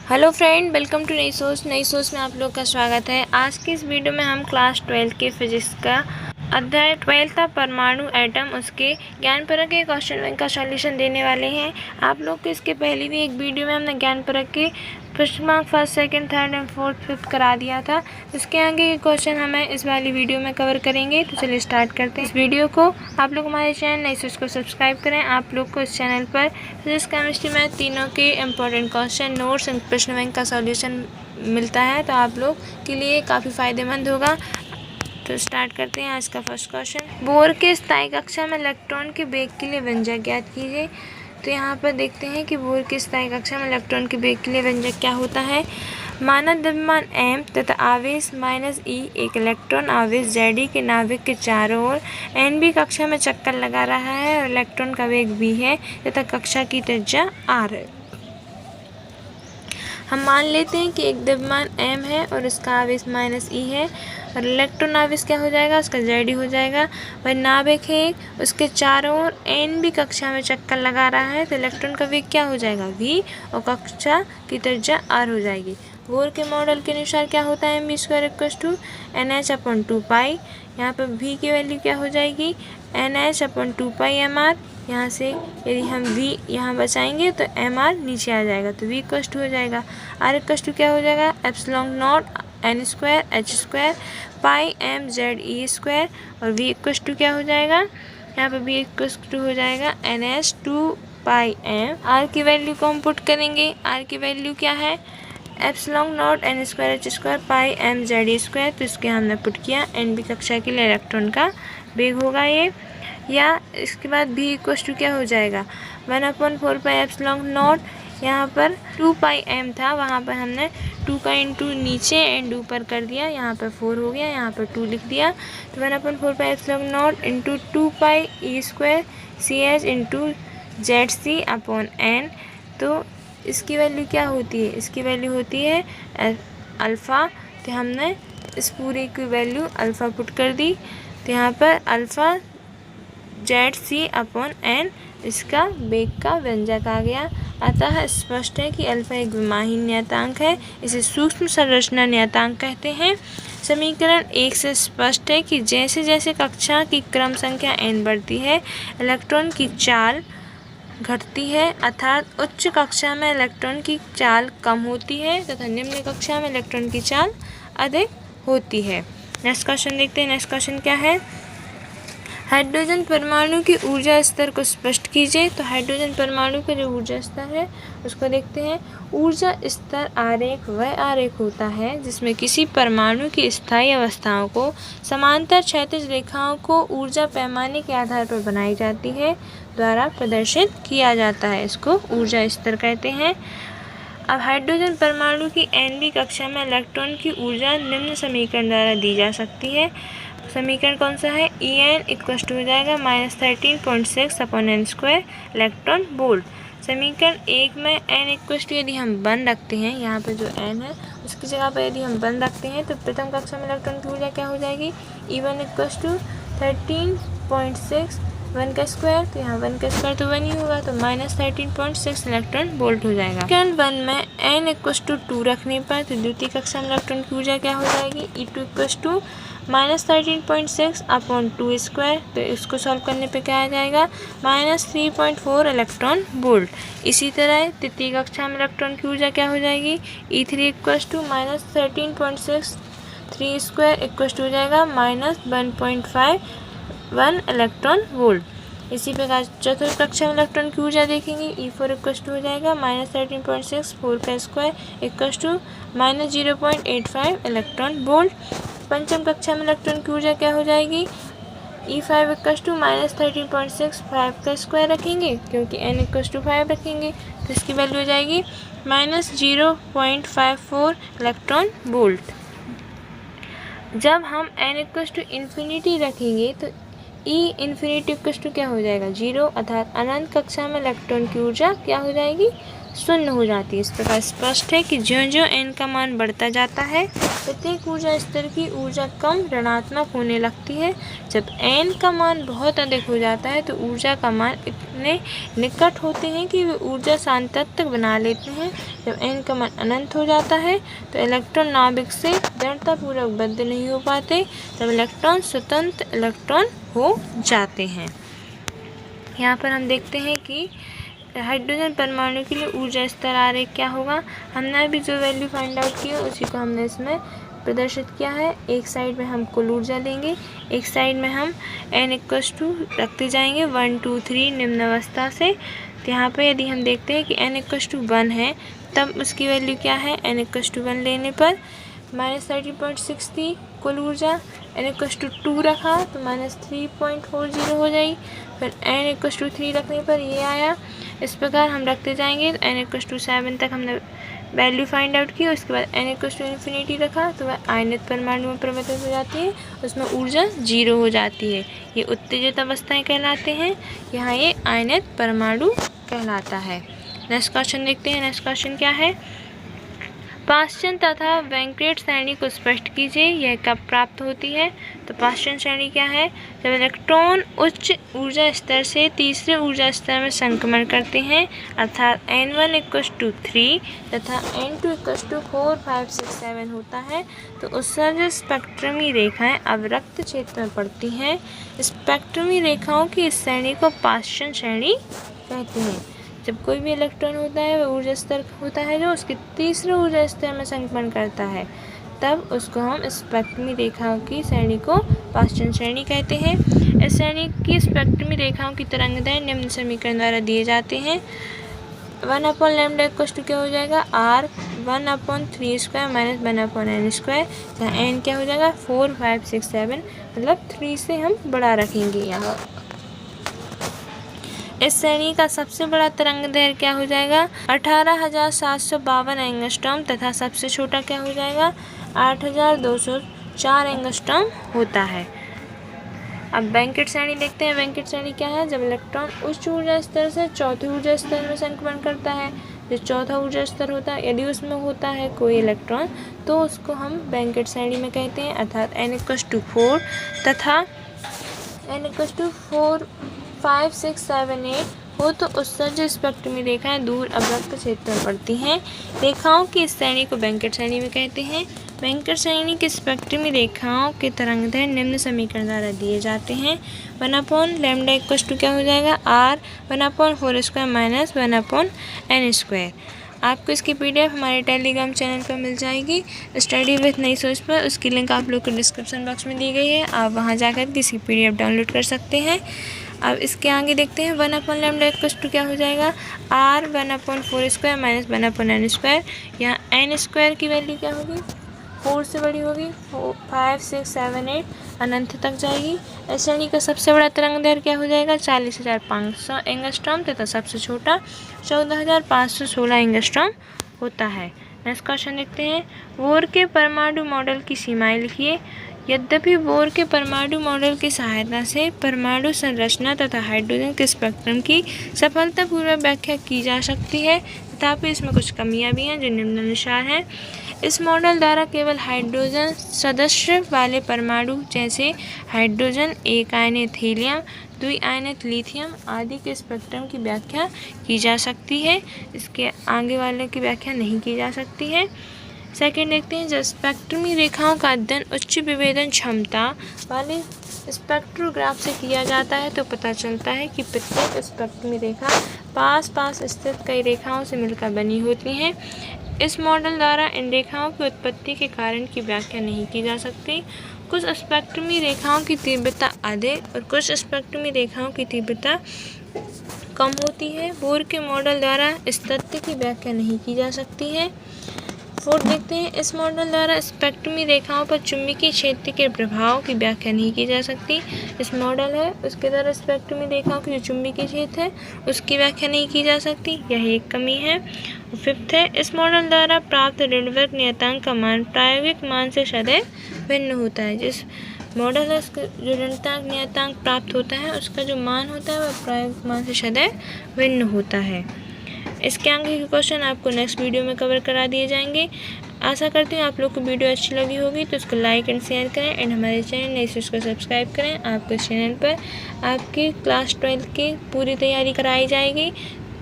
Hello friend, welcome to नई सोच में आप लोग का स्वागत है। आज की इस वीडियो में हम क्लास 12 के फिजिक्स का अध्याय 12 था परमाणु एटम, उसके ज्ञानपरक के क्वेश्चन बैंक का सॉल्यूशन देने वाले हैं। आप लोग को इसके पहले भी एक वीडियो में हमने ज्ञानपरक के प्रश्न mark first, second, third and fourth, fifth करा दिया था। इसके आगे के क्वेश्चन हमें इस वाली वीडियो में कवर करेंगे। तो चलिए स्टार्ट करते हैं इस वीडियो को। आप लोग हमारे चैनल नई सोच को सब्सक्राइब करें। आप लोग को इस चैनल पर फिजिक्स, केमिस्ट्री, मैथ तीनों के इम्पोर्टेंट क्वेश्चन, नोट्स एंड प्रश्न बैंक का सॉल्यूशन मिलता है, तो आप लोग के लिए काफ़ी फ़ायदेमंद होगा। तो स्टार्ट करते हैं आज का फर्स्ट क्वेश्चन। बोर के स्थायी कक्षा में इलेक्ट्रॉन के वेग के लिए व्यंजक ज्ञात कीजिए। तो यहाँ पर देखते हैं कि बोर के स्थायी कक्षा में इलेक्ट्रॉन के वेग के लिए व्यंजक क्या होता है। मानव द्रव्यमान m तथा आवेश -e एक इलेक्ट्रॉन आवेश Ze के नाभिक के चारों ओर Nb कक्षा में चक्कर लगा रहा है और इलेक्ट्रॉन का वेग v है तथा कक्षा की त्रिज्या r है। हम मान लेते हैं कि एक द्रव्यमान m है और इसका आवेश -e है और इलेक्ट्रॉन आवेश क्या हो जाएगा, उसका Ze हो जाएगा। वह नाभिक है एक, उसके चारों ओर Nb कक्षा में चक्कर लगा रहा है, तो इलेक्ट्रॉन का वेग क्या हो जाएगा, v, और कक्षा की त्रिज्या r हो जाएगी। बोर के मॉडल के अनुसार क्या होता है, mv² = NH/2π। यहाँ पर v की वैल्यू क्या हो जाएगी, NH/2πmr। यहाँ से यदि हम v यहाँ बचाएंगे तो mr नीचे आ जाएगा, तो v इक्वल हो जाएगा r क्या हो जाएगा, ε0 n² h² पाई m ze² और v इक्वल क्या हो जाएगा, यहाँ पर v इक्वल हो जाएगा NH/2πm। r की वैल्यू को हम पुट करेंगे। r की वैल्यू क्या है, ε0 n² h² पाई m ze², तो इसके हमने पुट किया। Nb कक्षा के लिए इलेक्ट्रॉन का वेग होगा ये। या इसके बाद v इक्वल क्या हो जाएगा, 1/4πε0। यहाँ पर 2πm था, वहाँ पर हमने 2 का इंटू नीचे एंड ऊपर कर दिया, यहाँ पर 4 हो गया, यहाँ पर 2 लिख दिया। तो 1/4πε0 into 2πe² ch into zc/n। तो इसकी वैल्यू क्या होती है, इसकी वैल्यू होती है अल्फ़ा। तो हमने इस पूरे की वैल्यू अल्फ़ा पुट कर दी, तो यहाँ पर अल्फ़ा zc/n इसका वेग का व्यंजक आ गया। अतः स्पष्ट है कि अल्फ़ा एक विमाहीन नियतांक है, इसे सूक्ष्म संरचना नियतांक कहते हैं। समीकरण 1 से स्पष्ट है कि जैसे जैसे कक्षा की क्रम संख्या n बढ़ती है, इलेक्ट्रॉन की चाल घटती है, अर्थात उच्च कक्षा में इलेक्ट्रॉन की चाल कम होती है तथा निम्न कक्षा में इलेक्ट्रॉन की चाल अधिक होती है। नेक्स्ट क्वेश्चन देखते हैं। नेक्स्ट क्वेश्चन क्या है, हाइड्रोजन परमाणु की ऊर्जा स्तर को स्पष्ट कीजिए। तो हाइड्रोजन परमाणु का जो ऊर्जा स्तर है उसको देखते हैं। ऊर्जा स्तर आरेख वह आरेख होता है जिसमें किसी परमाणु की स्थायी अवस्थाओं को समांतर क्षैतिज रेखाओं को ऊर्जा पैमाने के आधार पर बनाई जाती है द्वारा प्रदर्शित किया जाता है, इसको ऊर्जा स्तर कहते हैं। अब हाइड्रोजन परमाणु की Nb कक्षा में इलेक्ट्रॉन की ऊर्जा निम्न समीकरण द्वारा दी जा सकती है। समीकरण कौन सा है, En इक्वल हो जाएगा -13.6/n² इलेक्ट्रॉन वोल्ट। समीकरण 1 में n इक्वल यदि हम 1 रखते हैं, यहाँ पर जो n है उसकी जगह पर यदि हम 1 रखते हैं तो प्रथम कक्षा में इलेक्ट्रॉन की ऊर्जा क्या हो जाएगी, E1 इक्वल 13.6 1 का स्क्वायर, तो यहाँ 1 का स्क्वायर तो 1 ही होगा, तो -13.6 इलेक्ट्रॉन वोल्ट हो जाएगा। समीकरण 1 में n इक्वल 2 रखने पर तो द्वितीय कक्षा में इलेक्ट्रॉन की ऊर्जा क्या हो जाएगी, E2 इक्वल -13.6/2²। तो इसको सॉल्व करने पे क्या आ जाएगा, -3.4 इलेक्ट्रॉन वोल्ट। इसी तरह तृतीय कक्षा में इलेक्ट्रॉन की ऊर्जा क्या हो जाएगी, E3 इक्वल -13.6 3² इक्वल हो जाएगा -1.51 इलेक्ट्रॉन वोल्ट। इसी प्रकार चतुर्थ कक्षा में इलेक्ट्रॉन की ऊर्जा देखेंगे, E4 इक्वल हो जाएगा -13.6 4 का स्क्वायर इक्वल -0.85 इलेक्ट्रॉन वोल्ट। पंचम कक्षा में इलेक्ट्रॉन की ऊर्जा क्या हो जाएगी, E5 इक्वल -13.6 5 का स्क्वायर रखेंगे, क्योंकि n इक्वल 5 रखेंगे, तो इसकी वैल्यू हो जाएगी -0.54 इलेक्ट्रॉन वोल्ट। जब हम n इक्वल इन्फिनिटी रखेंगे तो E इन्फिनिटी इक्वल क्या हो जाएगा, 0, अर्थात अनंत कक्षा में इलेक्ट्रॉन की ऊर्जा क्या हो जाएगी, शून्य हो जाती है। इस प्रकार स्पष्ट है कि ज्यों-ज्यों n का मान बढ़ता जाता है प्रत्येक ऊर्जा स्तर की ऊर्जा कम ऋणात्मक होने लगती है। जब n का मान बहुत अधिक हो जाता है तो ऊर्जा का मान इतने निकट होते हैं कि वे ऊर्जा सांतत्य बना लेते हैं। जब n का मान अनंत हो जाता है तो इलेक्ट्रॉन नाभिक से दृढ़तापूर्वक बद्ध नहीं हो पाते, तब इलेक्ट्रॉन स्वतंत्र इलेक्ट्रॉन हो जाते हैं। यहाँ पर हम देखते हैं कि हाइड्रोजन परमाणु के लिए ऊर्जा स्तर आरेख क्या होगा। हमने अभी जो वैल्यू फाइंड आउट की है उसी को हमने इसमें प्रदर्शित किया है। एक साइड में हम कुल ऊर्जा लेंगे, एक साइड में हम n रखते जाएंगे 1 2 3 निम्न अवस्था से। तो यहाँ पे यदि हम देखते हैं कि n=1 है तब उसकी वैल्यू क्या है। n=1 लेने पर -30.6 थी कुल ऊर्जा, n=2 रखा तो -3.40 हो जाएगी। फिर n=3 रखने पर ये आया। इस प्रकार हम रखते जाएंगे तो n=7 तक हमने वैल्यू फाइंड आउट की। उसके बाद n=∞ रखा तो वह आयनित परमाणु में परिवर्तित हो जाती है, उसमें ऊर्जा 0 हो जाती है। ये उत्तेजित अवस्थाएं कहलाते हैं, यहाँ ये आयनित परमाणु कहलाता है। नेक्स्ट क्वेश्चन देखते हैं। नेक्स्ट क्वेश्चन क्या है, पाश्चन तथा वेंकेट श्रेणी को स्पष्ट कीजिए, यह कब प्राप्त होती है। तो पाश्चन श्रेणी क्या है, जब इलेक्ट्रॉन उच्च ऊर्जा स्तर से तीसरे ऊर्जा स्तर में संक्रमण करते हैं, अर्थात n1=3 तथा n2=4 5 6 7 होता है, तो उत्सर्जक स्पेक्ट्रमी रेखाएं अवरक्त क्षेत्र में पड़ती हैं। स्पेक्ट्रमी रेखाओं की इस श्रेणी को पाश्चन श्रेणी कहते हैं। जब कोई भी इलेक्ट्रॉन होता है वह ऊर्जा स्तर होता है जो उसके तीसरे ऊर्जा स्तर में संक्रमण करता है, तब उसको हम स्पेक्ट्रमी रेखाओं की श्रेणी को पाश्चन श्रेणी कहते हैं। इस श्रेणी की स्पेक्ट्रमी रेखाओं की तरंगदैर्घ्य निम्न समीकरण द्वारा दिए जाते हैं। 1/λ क्या हो जाएगा, r 1/3² - 1/n², जहाँ n क्या हो जाएगा 4 5 6 7, मतलब 3 से हम बड़ा रखेंगे यहाँ। इस श्रेणी का सबसे बड़ा तरंगदैर्घ्य क्या हो जाएगा 18,752 एंगस्ट्रॉम तथा सबसे छोटा क्या हो जाएगा 8,204 एंगस्ट्रॉम होता है। अब वेंकेट श्रेणी देखते हैं। वेंकेट श्रेणी क्या है, जब इलेक्ट्रॉन उच्च ऊर्जा स्तर से चौथे ऊर्जा स्तर में संक्रमण करता है। जो चौथा ऊर्जा स्तर होता है यदि उसमें होता है कोई इलेक्ट्रॉन तो उसको हम वेंकेट श्रेणी में कहते हैं, अर्थात n=4 तथा n=4 5 6 7 8 हो तो उत्सर्जक स्पेक्ट्रमी रेखाएं दूर अवरक्त क्षेत्र में पड़ती हैं। रेखाओं की इस श्रेणी को वेंकेट श्रेणी में कहते हैं। वेंकेट श्रेणी की स्पेक्ट्रमी रेखाओं के तरंगदैर्घ्य निम्न समीकरण द्वारा दिए जाते हैं। 1/λ क्या हो जाएगा r 1/4² - 1/n²। आपको इसकी PDF हमारे टेलीग्राम चैनल पर मिल जाएगी, स्टडी विथ नई सोच पर। उसकी लिंक आप लोग को डिस्क्रिप्शन बॉक्स में दी गई है, आप वहां जाकर इसकी PDF डाउनलोड कर सकते हैं। अब इसके आगे देखते हैं 1/λ क्या हो जाएगा r 1/4² - 1/n²। यहाँ n² की वैल्यू क्या होगी 4 से बड़ी होगी, 5 6 7 8 अनंत तक जाएगी। इस श्रेणी का सबसे बड़ा तरंगदैर्घ्य क्या हो जाएगा 40,500 एंगस्ट्रॉम तथा सबसे छोटा 14,516 एंगस्ट्रॉम होता है। नेक्स्ट क्वेश्चन देखते हैं। बोर के परमाणु मॉडल की सीमाएं लिखिए। यद्यपि बोर के परमाणु मॉडल की सहायता से परमाणु संरचना तथा हाइड्रोजन के स्पेक्ट्रम की सफलतापूर्वक व्याख्या की जा सकती है, तथापि इसमें कुछ कमियां भी हैं जो निम्नानुसार हैं। इस मॉडल द्वारा केवल हाइड्रोजन सदस्य वाले परमाणु जैसे हाइड्रोजन, एक आयनित हीलियम, द्विआयनित लिथियम आदि के स्पेक्ट्रम की व्याख्या की जा सकती है। इसके आगे वाले की व्याख्या नहीं की जा सकती है। सेकेंड देखते हैं, जब स्पेक्ट्रमी रेखाओं का अध्ययन उच्च विभेदन क्षमता वाले स्पेक्ट्रोग्राफ से किया जाता है तो पता चलता है कि प्रत्येक स्पेक्ट्रमी रेखा पास पास स्थित कई रेखाओं से मिलकर बनी होती हैं। इस मॉडल द्वारा इन रेखाओं की उत्पत्ति के कारण की व्याख्या नहीं की जा सकती। कुछ स्पेक्ट्रमी रेखाओं की तीव्रता अधिक और कुछ स्पेक्ट्रमी रेखाओं की तीव्रता कम होती है। बोर के मॉडल द्वारा इस तथ्य की व्याख्या नहीं की जा सकती है। फोर्थ देखते हैं, इस मॉडल द्वारा स्पेक्ट्रमी रेखाओं पर चुंबकीय क्षेत्र के प्रभाव की व्याख्या नहीं की जा सकती। इस मॉडल है उसके द्वारा स्पेक्ट्रमी रेखाओं की जो चुंबकीय क्षेत्र है उसकी व्याख्या नहीं की जा सकती, यह एक कमी है। फिफ्थ है, इस मॉडल द्वारा प्राप्त ऋणात्मक नियतांक का मान प्रायोगिक मान से सदैव भिन्न होता है। जिस मॉडल है उसका जो ऋणात्मक नियतांक प्राप्त होता है उसका जो मान होता है वह प्रायोगिक मान से सदैव भिन्न होता है। इसके आगे के क्वेश्चन आपको नेक्स्ट वीडियो में कवर करा दिए जाएंगे। आशा करती हूँ आप लोग को वीडियो अच्छी लगी होगी, तो उसको लाइक एंड शेयर करें एंड हमारे चैनल नहीं से उसको सब्सक्राइब करें। आपके चैनल पर आपकी क्लास 12 की पूरी तैयारी कराई जाएगी।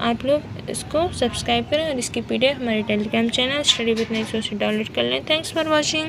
आप लोग इसको सब्सक्राइब करें और इसकी PDF हमारे टेलीग्राम चैनल स्टडी विद नई से डाउनलोड कर लें। Thanks for watching.